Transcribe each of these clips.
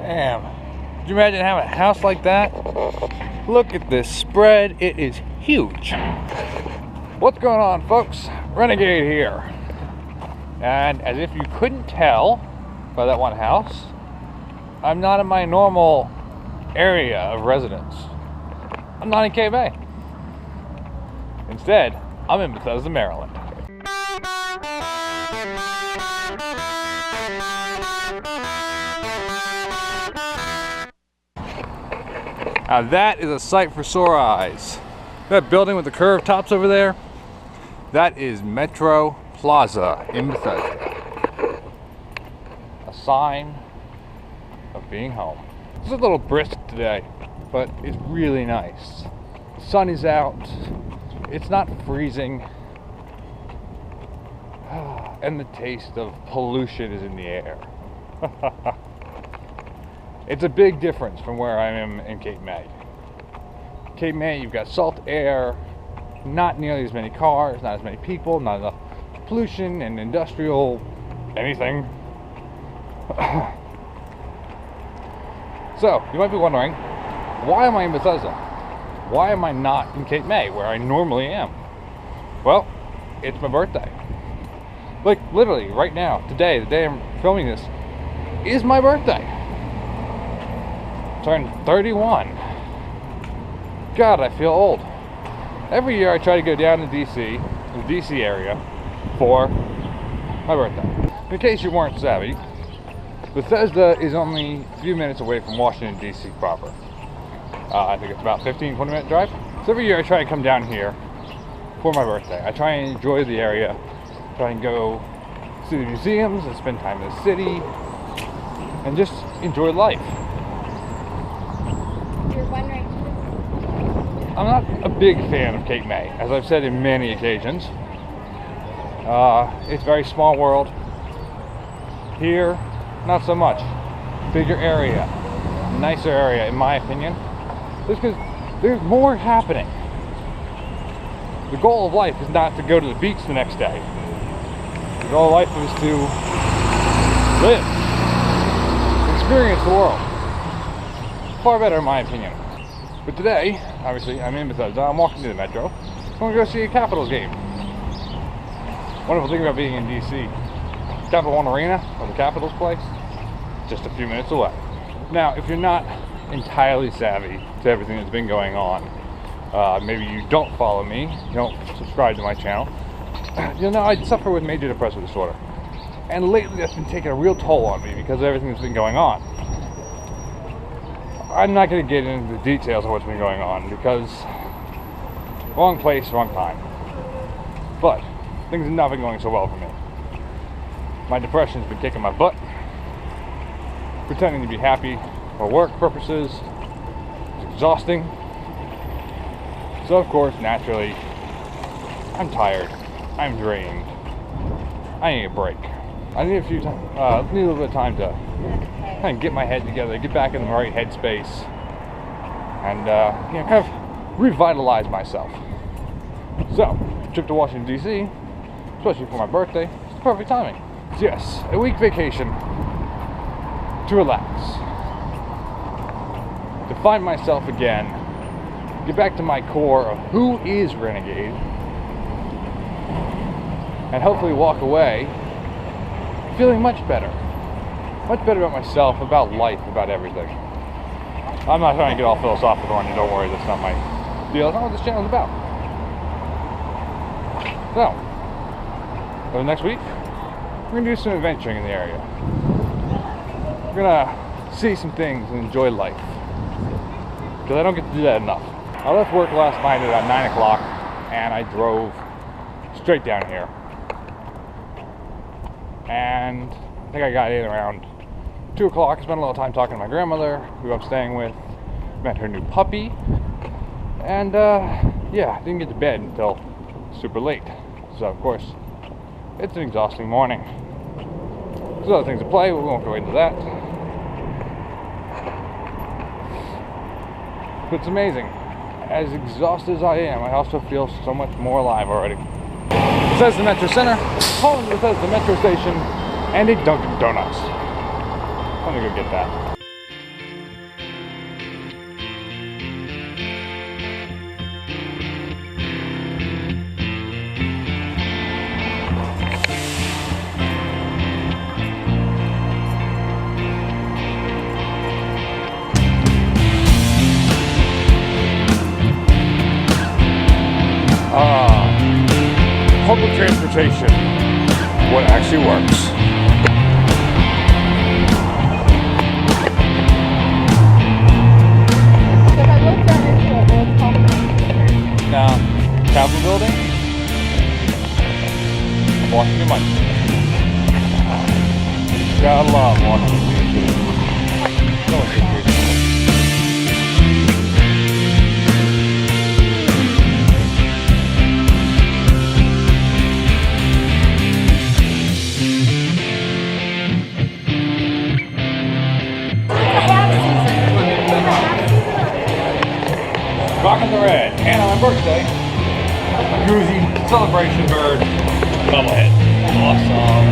Damn. Could you imagine having a house like that? Look at this spread. It is huge. What's going on, folks? Renegade here. And as if you couldn't tell by that one house, I'm not in my normal area of residence. I'm not in K-Bay. Instead, I'm in Bethesda, Maryland. Now that is a sight for sore eyes. That building with the curved tops over there, that is Metro Plaza in Bethesda. A sign of being home. It's a little brisk today, but it's really nice. The sun is out, it's not freezing, and the taste of pollution is in the air. It's a big difference from where I am in Cape May. Cape May, you've got salt air, not nearly as many cars, not as many people, not enough pollution and industrial anything. So, you might be wondering, why am I in Bethesda? Why am I not in Cape May, where I normally am? Well, it's my birthday. Like, literally, right now, today, the day I'm filming this, is my birthday. Turned 31. God, I feel old. Every year I try to go down to DC, the DC area, for my birthday. In case you weren't savvy, Bethesda is only a few minutes away from Washington, DC proper. I think it's about 15-20 minute drive. So every year I try to come down here for my birthday. I try and enjoy the area, try and go see the museums and spend time in the city, and just enjoy life. I'm not a big fan of Cape May, as I've said in many occasions. It's a very small world. Here, not so much. Bigger area, nicer area, in my opinion. Just because there's more happening. The goal of life is not to go to the beach the next day. The goal of life is to live, experience the world. Far better, in my opinion. But today, obviously, I'm in Bethesda. I'm walking to the Metro. I'm going to go see a Capitals game. Wonderful thing about being in DC. Capital One Arena, where the Capitals play, just a few minutes away. Now, if you're not entirely savvy to everything that's been going on, maybe you don't follow me, you don't subscribe to my channel, you'll know I suffer with major depressive disorder. And lately that's been taking a real toll on me because of everything that's been going on. I'm not going to get into the details of what's been going on because wrong place, wrong time. But things have not been going so well for me. My depression's been kicking my butt. Pretending to be happy for work purposes is exhausting. So of course, naturally, I'm tired. I'm drained. I need a break. I need need a little bit of time to kind of get my head together, get back in the right headspace, and kind of revitalize myself. So, trip to Washington DC, especially for my birthday, it's perfect timing. So yes, a week vacation to relax, to find myself again, get back to my core of who is Renegade, and hopefully walk away feeling much better about myself, about life, about everything. I'm not trying to get all philosophical on you, don't worry, that's not my deal. That's not what this channel is about. So, for the next week, we're going to do some adventuring in the area. We're going to see some things and enjoy life. Because I don't get to do that enough. I left work last night at about 9 o'clock, and I drove straight down here. And I think I got in around 2 o'clock. I spent a little time talking to my grandmother, who I'm staying with. Met her new puppy. And, yeah, didn't get to bed until super late. So, of course, it's an exhausting morning. There's other things to play, but we won't go into that. But it's amazing. As exhausted as I am, I also feel so much more alive already. Bethesda Metro Center, home to Bethesda Metro Station, and a Dunkin' Donuts. I'm gonna go get that. transportation, what actually works. Because I looked down into it and it's called Now, Capitol building, Washington money. Gotta love Washington DC. So much history. Rockin' the red, and on my birthday, a koozie celebration bird bobblehead. Awesome.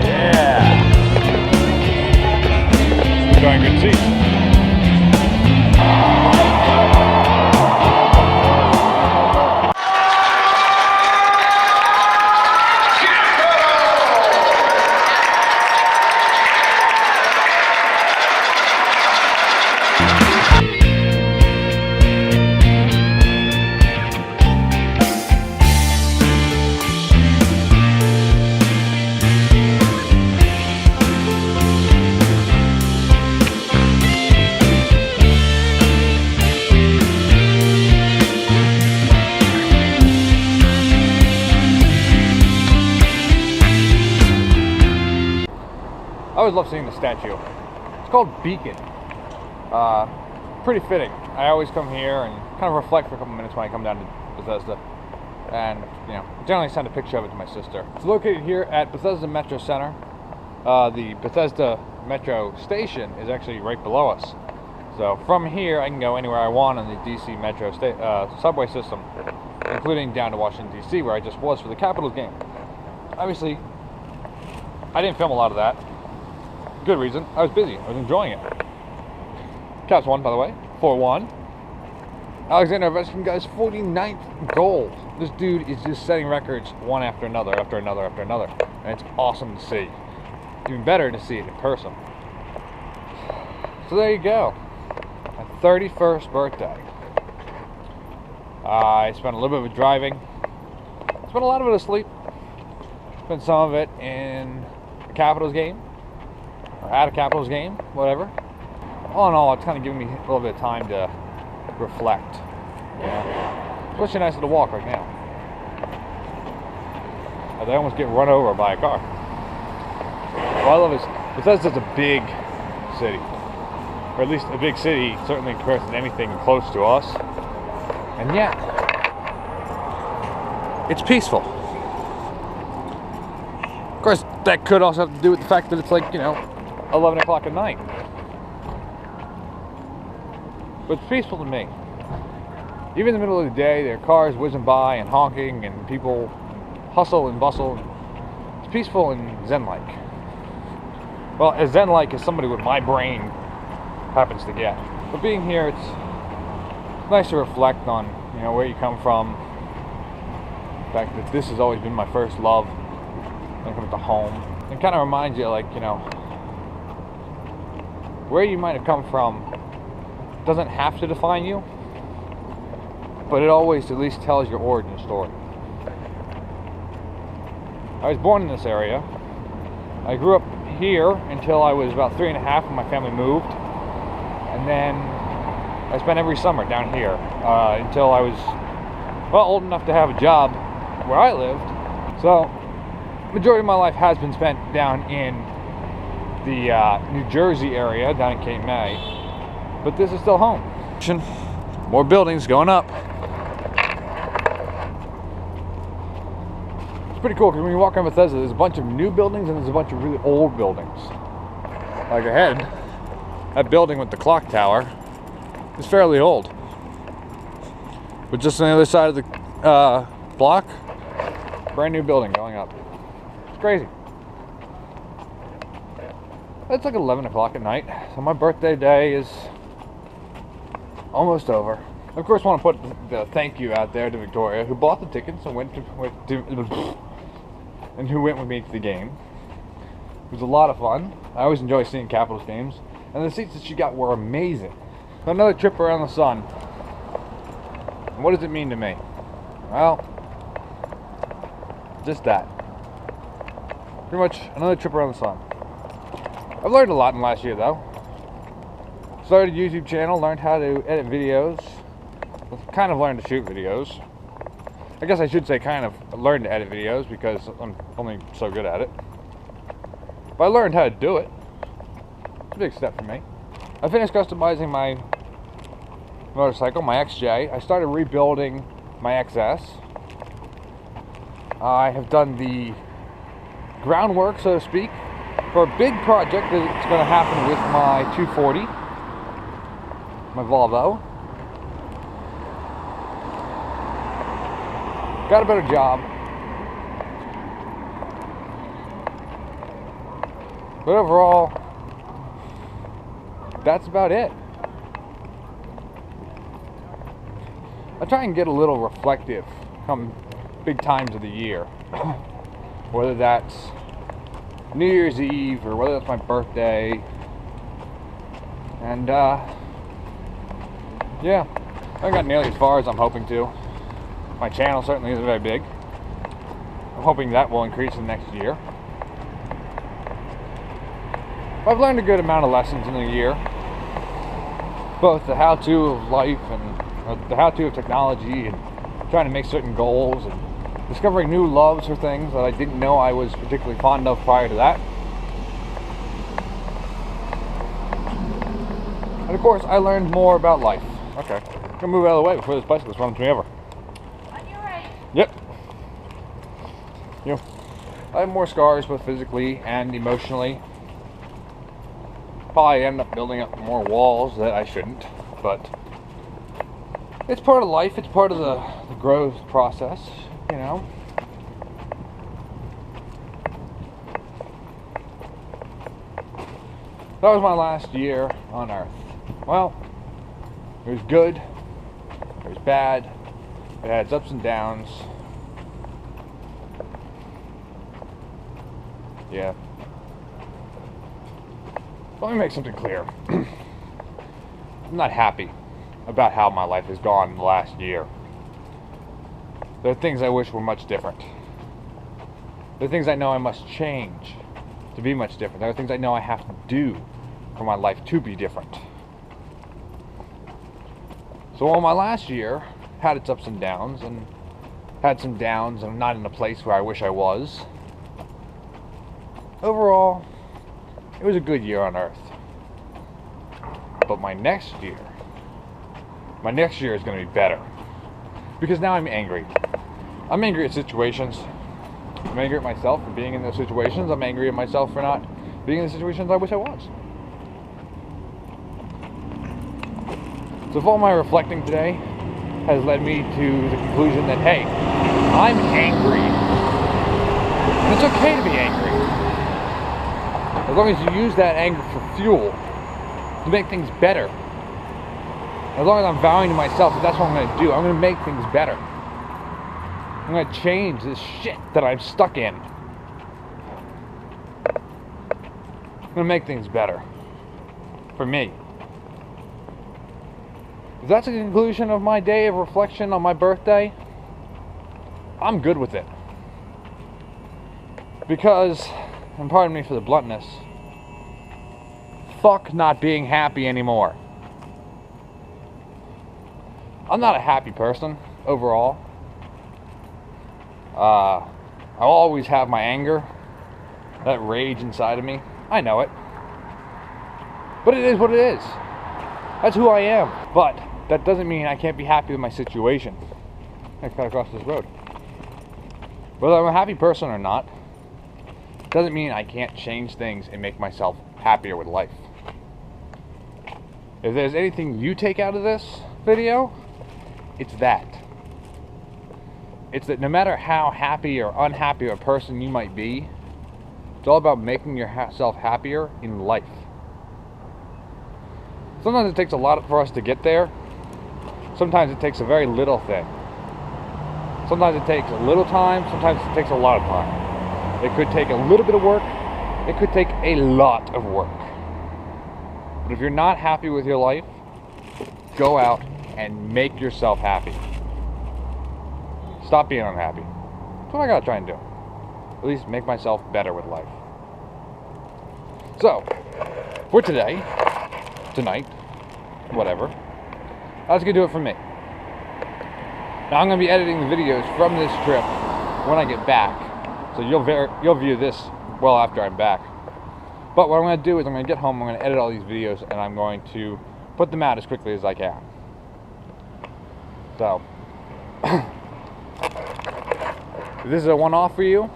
Yeah. Enjoying good seats. I always love seeing the statue. It's called Beacon. Pretty fitting. I always come here and kind of reflect for a couple minutes when I come down to Bethesda. And, you know, generally send a picture of it to my sister. It's located here at Bethesda Metro Center. The Bethesda Metro station is actually right below us. So from here, I can go anywhere I want on the DC Metro subway system, including down to Washington, D.C., where I just was for the Capitals game. Obviously, I didn't film a lot of that. Good reason. I was busy. I was enjoying it. Caps won, by the way. 4-1. Alexander Ovechkin got his 49th goal. This dude is just setting records one after another, after another, after another. And it's awesome to see. Even better to see it in person. So there you go. My 31st birthday. I spent a little bit of it driving. Spent a lot of it asleep. Spent some of it in the Capitals game. Or at a Capitals game, whatever. All in all, it's kind of giving me a little bit of time to reflect. Yeah. Especially nice little walk right now. I almost get run over by a car. What I love is Bethesda's a big city. Or at least a big city, certainly in comparison to anything close to us. And yet, it's peaceful. Of course, that could also have to do with the fact that it's like, 11 o'clock at night. But it's peaceful to me. Even in the middle of the day, there are cars whizzing by and honking and people hustle and bustle. It's peaceful and zen-like. Well, as zen-like as somebody with my brain happens to get. But being here, it's nice to reflect on, where you come from. The fact that this has always been my first love when it comes to home. It kind of reminds you, where you might have come from doesn't have to define you, but it always at least tells your origin story. I was born in this area. I grew up here until I was about 3 and a half when my family moved. And then I spent every summer down here until I was, old enough to have a job where I lived. So, majority of my life has been spent down in the New Jersey area, down in Cape May. But this is still home. More buildings going up. It's pretty cool because when you walk around Bethesda, there's a bunch of new buildings and there's a bunch of really old buildings. Like ahead, that building with the clock tower is fairly old. But just on the other side of the block, brand new building going up. It's crazy. It's like 11 o'clock at night, so my birthday day is almost over. Of course, I want to put the thank you out there to Victoria, who bought the tickets and went with me to the game. It was a lot of fun. I always enjoy seeing Capitals games, and the seats that she got were amazing. Another trip around the sun. And what does it mean to me? Well, just that. Pretty much another trip around the sun. I've learned a lot in the last year though. Started a YouTube channel, learned how to edit videos. Kind of learned to shoot videos. I guess I should say kind of learned to edit videos because I'm only so good at it. But I learned how to do it. It's a big step for me. I finished customizing my motorcycle, my XJ. I started rebuilding my XS. I have done the groundwork, so to speak, for a big project that's going to happen with my 240, my Volvo. Got a better job. But overall, that's about it. I try and get a little reflective come big times of the year. Whether that's New Year's Eve or whether that's my birthday. And yeah, I haven't got nearly as far as I'm hoping to. My channel certainly isn't very big. I'm hoping that will increase in the next year. I've learned a good amount of lessons in a year. Both the how-to of life and the how-to of technology and trying to make certain goals and discovering new loves for things that I didn't know I was particularly fond of prior to that. And of course, I learned more about life. Okay, I'm gonna move out of the way before this bicyclist runs me over. On your right. Yep. You know, I have more scars both physically and emotionally. Probably end up building up more walls that I shouldn't, but it's part of life, it's part of the growth process, you know. That was my last year on Earth. Well, it was good, it was bad, it had its ups and downs. Yeah. Let me make something clear. I'm not happy about how my life has gone in the last year. There are things I wish were much different. There are things I know I must change to be much different. There are things I know I have to do for my life to be different. So while my last year had its ups and downs, and had some downs, and I'm not in a place where I wish I was, overall, it was a good year on Earth. But my next year is going to be better. Because now I'm angry. I'm angry at situations. I'm angry at myself for being in those situations. I'm angry at myself for not being in the situations I wish I was. So if all my reflecting today has led me to the conclusion that, hey, I'm angry. And it's okay to be angry. As long as you use that anger for fuel to make things better. As long as I'm vowing to myself that that's what I'm going to do. I'm going to make things better. I'm going to change this shit that I'm stuck in. I'm going to make things better. For me. If that's the conclusion of my day of reflection on my birthday, I'm good with it. Because, and pardon me for the bluntness, fuck not being happy anymore. I'm not a happy person, overall. I'll always have my anger, that rage inside of me. I know it. But it is what it is. That's who I am. But that doesn't mean I can't be happy with my situation. I cut across this road. Whether I'm a happy person or not, doesn't mean I can't change things and make myself happier with life. If there's anything you take out of this video, it's that. It's that no matter how happy or unhappy a person you might be, it's all about making yourself happier in life. Sometimes it takes a lot for us to get there. Sometimes it takes a very little thing. Sometimes it takes a little time, sometimes it takes a lot of time. It could take a little bit of work, it could take a lot of work. But if you're not happy with your life, go out and make yourself happy. Stop being unhappy. That's what I gotta try and do. At least make myself better with life. So, for today, tonight, whatever, that's gonna do it for me. Now I'm gonna be editing the videos from this trip when I get back, so you'll view this well after I'm back. But what I'm gonna do is I'm gonna get home, I'm gonna edit all these videos, and I'm going to put them out as quickly as I can. So, if this is a one-off for you,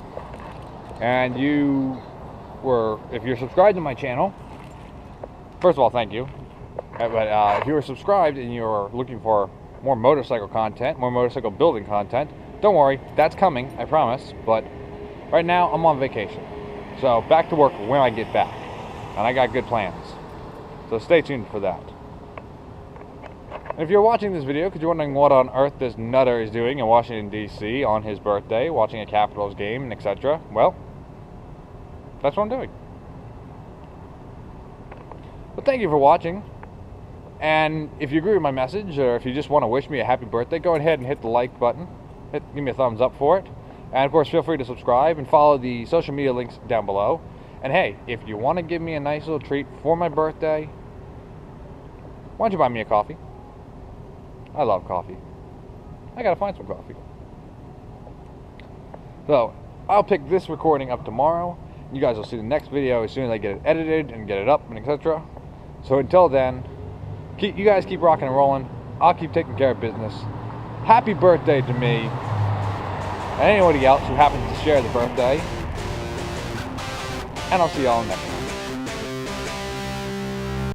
and if you're subscribed to my channel, first of all, thank you. But if you were subscribed and you're looking for more motorcycle content, more motorcycle building content, don't worry, that's coming, I promise. But right now, I'm on vacation. So back to work when I get back. And I got good plans. So stay tuned for that. And if you're watching this video because you're wondering what on earth this nutter is doing in Washington, D.C. on his birthday, watching a Capitals game and etc., well, that's what I'm doing. But thank you for watching. And if you agree with my message, or if you just want to wish me a happy birthday, go ahead and hit the like button. Give me a thumbs up for it. And of course, feel free to subscribe and follow the social media links down below. And hey, if you want to give me a nice little treat for my birthday, why don't you buy me a coffee? I love coffee. I gotta find some coffee. So, I'll pick this recording up tomorrow. You guys will see the next video as soon as I get it edited and get it up and etc. So until then, you guys keep rocking and rolling. I'll keep taking care of business. Happy birthday to me and anybody else who happens to share the birthday. And I'll see y'all next time.